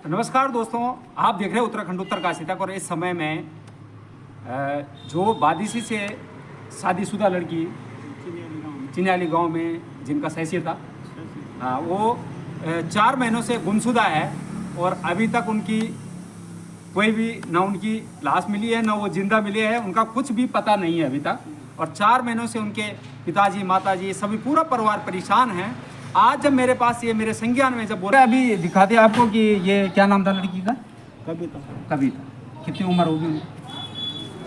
नमस्कार दोस्तों, आप देख रहे हैं उत्तराखंड उत्तरकाशी तक। और इस समय में जो बादिशी से शादीशुदा लड़की चिन्याली गांव में जिनका सैसी था, हाँ, वो 4 महीनों से गुमशुदा है और अभी तक उनकी कोई भी ना उनकी लाश मिली है ना वो जिंदा मिले है, उनका कुछ भी पता नहीं है अभी तक। और 4 महीनों से उनके पिताजी माताजी सभी पूरा परिवार परेशान है। आज जब मेरे पास ये मेरे संज्ञान में जब बोला, अभी दिखाते हैं आपको कि ये क्या नाम था लड़की का? कविता। कविता। कितनी उम्र होगी उनकी?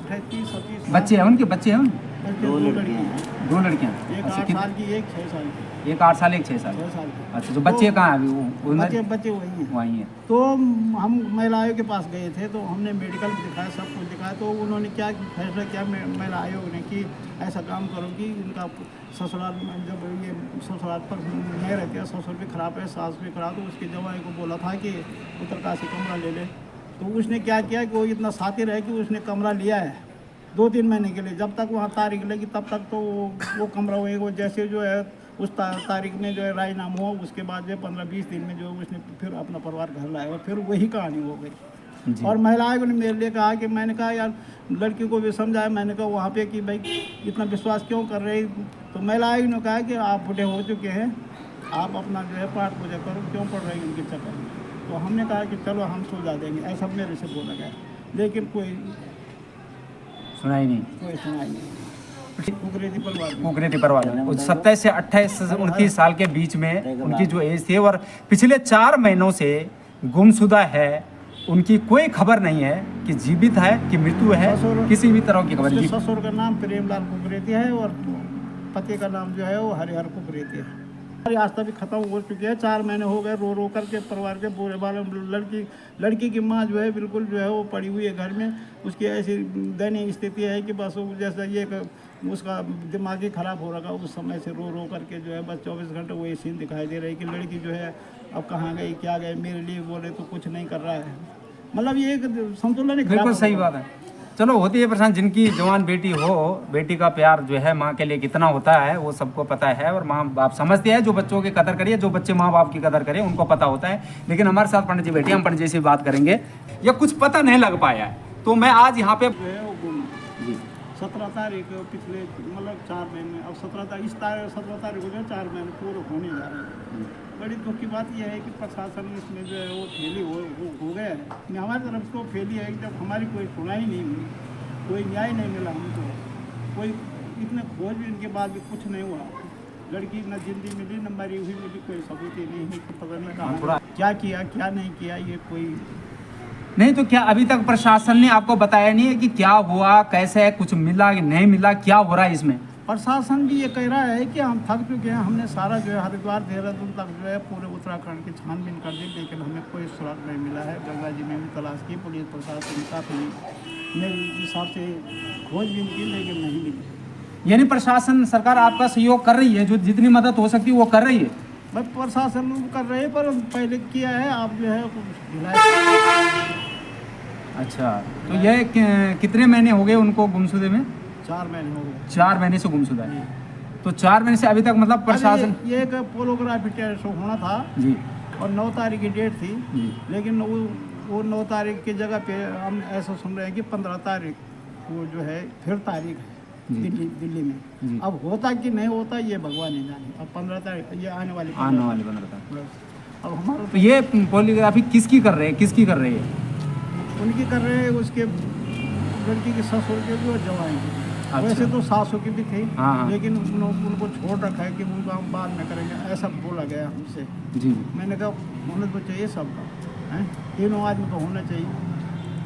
30-30 बच्चे हैं उनके? बच्चे हैं उनके? 2 लड़कियाँ हैं। 2 लड़कियाँ। एक अच्छा, 8 साल की, एक 6 साल की। एक 8 साल, एक 6 साल। 6 साल की। अच्छा, तो बच्चे कहाँ हैं अभी? वो बच्चे वही हैं। वहीं है। तो हम महिला आयोग के पास गए थे, तो हमने मेडिकल दिखाया, सब कुछ दिखाया। तो उन्होंने क्या फैसला किया महिला आयोग ने कि ऐसा काम करो कि उनका ससुराल जब ये ससुराल पर नहीं रहती है, ससुर भी खराब है, सास भी खराब, तो उसके जवाई को बोला था कि उत्तरकाशी कमरा ले ले। तो उसने क्या किया कि वो इतना सातिर है कि उसने कमरा लिया है 2-3 महीने के लिए। जब तक वहाँ तारीख लगी तब तक तो वो कमरा हुए, वो जैसे जो है उस तारीख में जो है रायनामा हुआ, उसके बाद जो 15-20 दिन में जो उसने फिर अपना परिवार घर लाया और फिर वही कहानी हो गई। और महिला आयोग ने मेरे लिए कहा कि मैंने कहा यार लड़की को भी समझाया, मैंने कहा वहाँ पे कि भाई इतना विश्वास क्यों कर रहे। तो महिला आयोग ने कहा कि आप बूढ़े हो चुके हैं, आप अपना जो है पाठ पूजा करो, क्यों पढ़ रहे हैं उनके चक्कर में। तो हमने कहा कि चलो हम सुलझा देंगे, ऐसा मेरे से बोला गया, लेकिन कोई सुना ही नहीं, कोई सुना ही नहीं। कुकरेती परिवार में 27 से 28 से 29 साल के बीच में उनकी जो एज थी, और पिछले 4 महीनों से गुमशुदा है। उनकी कोई खबर नहीं है कि जीवित है कि मृत्यु है, किसी भी तरह की खबर नहीं। ससुर का नाम प्रेमलाल कुकरेती है और पति का नाम जो है वो हरिहर कुकरेती है। हमारी आस्था भी खत्म हो चुकी है। 4 महीने हो गए, रो रो करके परिवार के पूरे बारे में लड़की की माँ जो है बिल्कुल जो है वो पड़ी हुई है घर में। उसकी ऐसी दयनीय स्थिति है कि बस जैसा ये उसका दिमाग ही खराब हो रहा, उस समय से रो रो करके जो है बस 24 घंटे वही सीन दिखाई दे रही है कि लड़की जो है अब कहाँ गई, क्या गई, मेरे लिए बोले तो कुछ नहीं कर रहा है। मतलब ये एक संतुलन ही बिल्कुल सही बात है। चलो, होती है परेशान, जिनकी जवान बेटी हो, बेटी का प्यार जो है माँ के लिए कितना होता है वो सबको पता है। और माँ बाप समझते हैं, जो बच्चों की कदर करिए, जो बच्चे माँ बाप की कदर करें उनको पता होता है। लेकिन हमारे साथ पंडित जी बैठे, हम पंडित जी से बात करेंगे। या कुछ पता नहीं लग पाया है, तो मैं आज यहाँ पे 17 तारीख पिछले मतलब 4 महीने, अब 17 तारीख 17 तारीख को जो 4 महीने पूरे होने जा रहे हैं। बड़ी दुख की बात यह है कि प्रशासन इसमें जो है वो फेली हो गया है। हमारी तरफ से फेली है कि जब हमारी कोई सुनाई नहीं हुई, कोई न्याय नहीं मिला हमको, कोई इतने खोजबीन के बाद भी कुछ नहीं हुआ। लड़की न जिंदी मिली न मरी हुई मिली, कोई सबूत ही नहीं है कि पकड़ने का क्या किया क्या नहीं किया, ये कोई नहीं। तो क्या अभी तक प्रशासन ने आपको बताया नहीं है कि क्या हुआ, कैसे है, कुछ मिला कि नहीं मिला, क्या हो रहा है इसमें? प्रशासन भी ये कह रहा है कि हम थक चुके हैं, हमने सारा जो है हरिद्वार देहरादून तक जो है पूरे उत्तराखंड की छानबीन कर दी, लेकिन हमें कोई सुराग नहीं मिला है। गंगा जी में भी तलाश की, पुलिस प्रशासन काफ़ी मेरे हिसाब से खोजबीन की, लेकिन नहीं मिली। यानी प्रशासन सरकार आपका सहयोग कर रही है, जो जितनी मदद हो सकती है वो कर रही है। भाई प्रशासन कर रहे हैं, पर पहले किया है, आप जो है अच्छा, तो ये कितने महीने हो गए उनको गुमशुदे में? 4 महीने हो गए। 4 महीने से गुमशुदा है। तो 4 महीने से अभी तक मतलब प्रशासन ये एक पोलोग्राफी टेस्ट होना था जी, और 9 तारीख की डेट थी जी। लेकिन वो 9 तारीख की जगह पे हम ऐसा सुन रहे हैं कि 15 तारीख वो जो है फिर तारीख है दिल्ली में। अब होता कि नहीं होता ये भगवान ही जाने। अब 15 तारीख ये आने वाली 15 तारीख। अब हमारा तो ये पोलीग्राफी किसकी कर रहे हैं, किसकी कर रहे हैं? उनकी कर रहे हैं, उसके लड़की के ससुर के भी और जवाई की। अच्छा। वैसे तो सासू की भी थी, हाँ। लेकिन उनको छोड़ रखा है कि उनको हम बाद में करेंगे, ऐसा बोला गया हमसे जी। मैंने कहा होना तो चाहिए सबका है, तीनों आदमी को होना चाहिए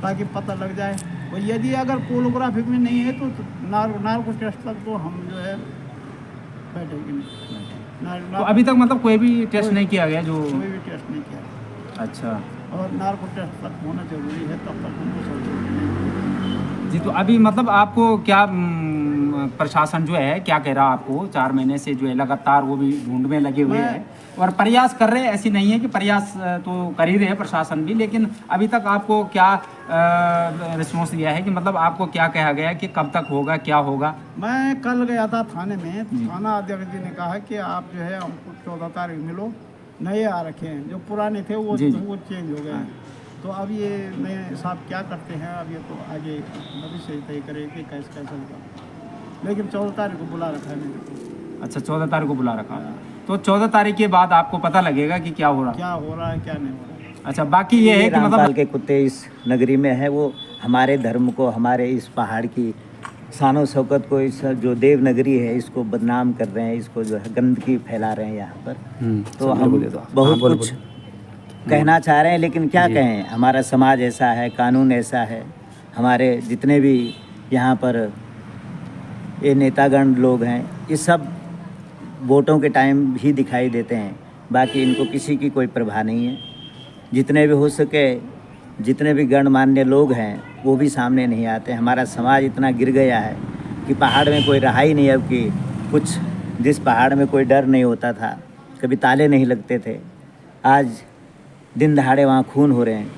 ताकि पता लग जाए। और यदि अगर पोलोग्राफी में नहीं है तो नार्को टेस्ट तक तो हम जो है बैठेंगे नहीं। तो अभी तक मतलब कोई भी टेस्ट नहीं किया गया? जो कोई भी टेस्ट नहीं किया। अच्छा। और नार्को टेस्ट तक होना जरूरी है, तब तक हमको सब जी। तो अभी मतलब आपको क्या प्रशासन जो है क्या कह रहा है आपको? 4 महीने से जो है लगातार वो भी ढूंढ में लगे हुए हैं और प्रयास कर रहे हैं। ऐसी नहीं है कि प्रयास तो कर ही रहे हैं प्रशासन भी, लेकिन अभी तक आपको क्या रिस्पॉन्स दिया है कि मतलब आपको क्या कहा गया कि कब तक होगा, क्या होगा? मैं कल गया था थाने में, थाना अध्यक्ष जी ने कहा कि आप जो है हमको 14 तारीख मिलो नए आ रखे हैं, जो पुराने थे वो जी, जी। वो चेंज हो गए हैं। तो अब ये नए साहब क्या करते हैं, अब ये तो आगे भविष्य तय करे कि कैसे कैसे होगा। लेकिन 14 तारीख को बुला रखा है मेरे को। अच्छा, 14 तारीख को बुला रखा। तो 14 तारीख के बाद आपको पता लगेगा कि क्या हो रहा है। क्या हो रहा है क्या नहीं हो रहा है। अच्छा, बाकी ये है कि रामपाल मतलब के कुत्ते इस नगरी में है, वो हमारे धर्म को, हमारे इस पहाड़ की शानो शौकत को, इस जो देवनगरी है इसको बदनाम कर रहे हैं, इसको जो है गंदगी फैला रहे हैं यहाँ पर। तो हम बहुत कुछ कहना चाह रहे हैं, लेकिन क्या कहें, हमारा समाज ऐसा है, कानून ऐसा है, हमारे जितने भी यहाँ पर ये नेतागण लोग हैं, ये सब वोटों के टाइम ही दिखाई देते हैं, बाकी इनको किसी की कोई परवाह नहीं है। जितने भी हो सके, जितने भी गणमान्य लोग हैं वो भी सामने नहीं आते। हमारा समाज इतना गिर गया है कि पहाड़ में कोई रहा ही नहीं अब कि कुछ, जिस पहाड़ में कोई डर नहीं होता था, कभी ताले नहीं लगते थे, आज दिन दहाड़े वहाँ खून हो रहे हैं।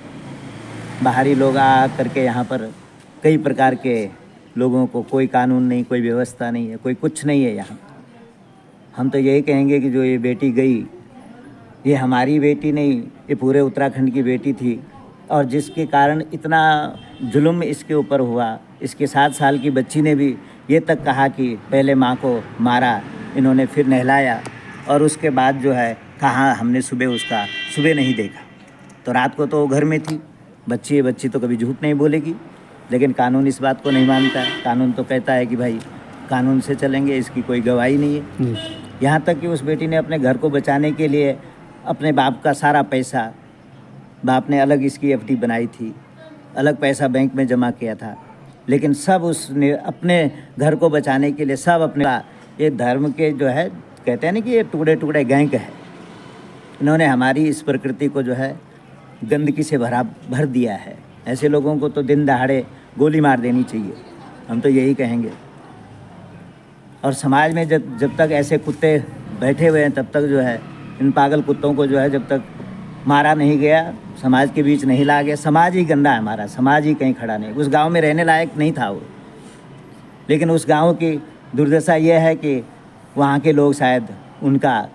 बाहरी लोग आ करके यहाँ पर कई प्रकार के लोगों को, कोई कानून नहीं, कोई व्यवस्था नहीं है, कोई कुछ नहीं है यहाँ। हम तो यही कहेंगे कि जो ये बेटी गई, ये हमारी बेटी नहीं, ये पूरे उत्तराखंड की बेटी थी, और जिसके कारण इतना जुल्म इसके ऊपर हुआ। इसके 7 साल की बच्ची ने भी ये तक कहा कि पहले माँ को मारा इन्होंने, फिर नहलाया, और उसके बाद जो है कहा हमने सुबह नहीं देखा। तो रात को तो वो घर में थी, बच्ची तो कभी झूठ नहीं बोलेगी, लेकिन कानून इस बात को नहीं मानता है। कानून तो कहता है कि भाई कानून से चलेंगे, इसकी कोई गवाही नहीं है। यहाँ तक कि उस बेटी ने अपने घर को बचाने के लिए अपने बाप का सारा पैसा, बाप ने अलग इसकी एफडी बनाई थी, अलग पैसा बैंक में जमा किया था, लेकिन सब उसने अपने घर को बचाने के लिए सब अपने, ये धर्म के जो है कहते हैं ना कि ये टुकड़े गैंग है, इन्होंने हमारी इस प्रकृति को जो है गंदगी से भर दिया है। ऐसे लोगों को तो दिन दहाड़े गोली मार देनी चाहिए, हम तो यही कहेंगे। और समाज में जब तक ऐसे कुत्ते बैठे हुए हैं, तब तक जो है इन पागल कुत्तों को जो है जब तक मारा नहीं गया, समाज के बीच नहीं ला गया, समाज ही गंदा है हमारा, समाज ही कहीं खड़ा नहीं। उस गांव में रहने लायक नहीं था वो, लेकिन उस गांव की दुर्दशा ये है कि वहाँ के लोग शायद उनका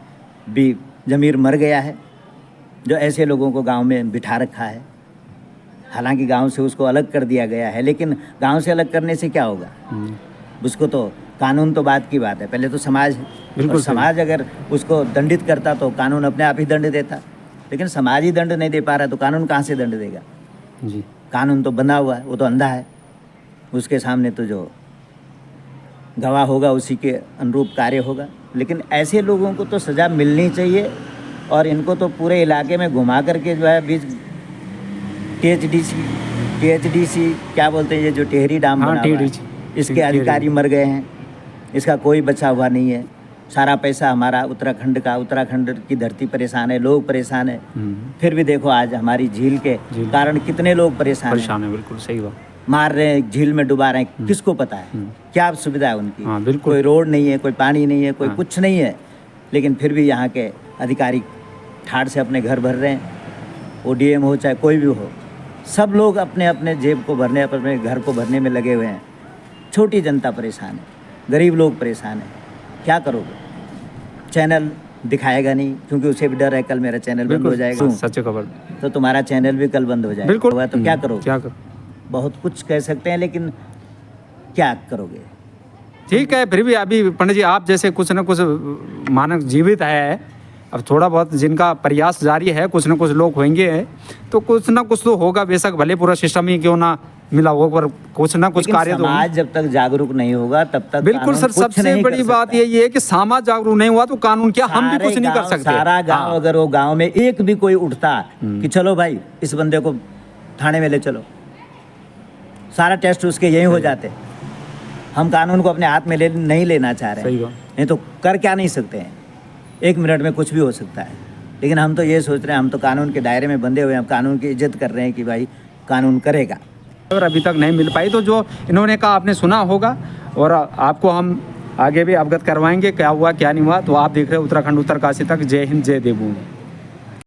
भी ज़मीर मर गया है, जो ऐसे लोगों को गांव में बिठा रखा है। हालांकि गांव से उसको अलग कर दिया गया है, लेकिन गांव से अलग करने से क्या होगा, उसको तो कानून तो बात की बात है, पहले तो समाज है। बिल्कुल, समाज अगर उसको दंडित करता तो कानून अपने आप ही दंड देता, लेकिन समाज ही दंड नहीं दे पा रहा तो कानून कहाँ से दंड देगा जी। कानून तो बंधा हुआ है, वो तो अंधा है, उसके सामने तो जो गवाह होगा उसी के अनुरूप कार्य होगा। लेकिन ऐसे लोगों को तो सज़ा मिलनी चाहिए, और इनको तो पूरे इलाके में घुमा करके जो है बीच THDC क्या बोलते हैं, ये जो टेहरी डाम बना हुआ है, इसके अधिकारी मर गए हैं, इसका कोई बचा हुआ नहीं है। सारा पैसा हमारा उत्तराखंड की धरती परेशान है, लोग परेशान है। फिर भी देखो आज हमारी झील के कारण कितने लोग परेशान हैं। बिल्कुल सही बात, मार रहे हैं, झील में डुबा रहे हैं, किसको पता है क्या सुविधा है उनकी। कोई रोड नहीं है, कोई पानी नहीं है, कोई कुछ नहीं है, लेकिन फिर भी यहाँ के अधिकारी ठाड़ से अपने घर भर रहे हैं। ODM हो चाहे कोई भी हो, सब लोग अपने अपने जेब को भरने, अपने घर को भरने में लगे हुए हैं। छोटी जनता परेशान है, गरीब लोग परेशान है, क्या करोगे। चैनल दिखाएगा नहीं, क्योंकि उसे भी डर है कल मेरा चैनल बंद हो जाएगा, सच खबर, तो तुम्हारा चैनल भी कल बंद हो जाएगा। बिल्कुल, तो क्या करोगे। बहुत कुछ कह सकते हैं, लेकिन क्या करोगे। ठीक है, फिर भी अभी पंडित जी आप जैसे कुछ न कुछ मानव जीवित है, अब थोड़ा बहुत जिनका प्रयास जारी है, कुछ न कुछ लोग होंगे, तो कुछ ना कुछ तो होगा, बेशक भले पूरा सिस्टम ही क्यों ना मिला हो, पर कुछ ना कुछ कार्य तो। समाज जब तक जागरूक नहीं होगा तब तक बिल्कुल सर, सबसे बड़ी बात ये है कि समाज जागरूक नहीं हुआ तो कानून क्या, हम भी कुछ नहीं कर सकते। सारा गांव, अगर वो गांव में एक भी कोई उठता कि चलो भाई इस बंदे को थाने में ले चलो, सारा टेस्ट उसके यही हो जाते। हम कानून को अपने हाथ में नहीं लेना चाह रहे हैं, नहीं तो कर क्या नहीं सकते हैं, 1 मिनट में कुछ भी हो सकता है। लेकिन हम तो ये सोच रहे हैं, हम तो कानून के दायरे में बंधे हुए हैं, हम कानून की इज्जत कर रहे हैं कि भाई कानून करेगा। अगर अभी तक नहीं मिल पाई तो जो इन्होंने कहा आपने सुना होगा, और आपको हम आगे भी अवगत करवाएंगे क्या हुआ क्या नहीं हुआ। तो आप देख रहे हैं उत्तराखंड उत्तरकाशी तक। जय हिंद, जय देवभूमि।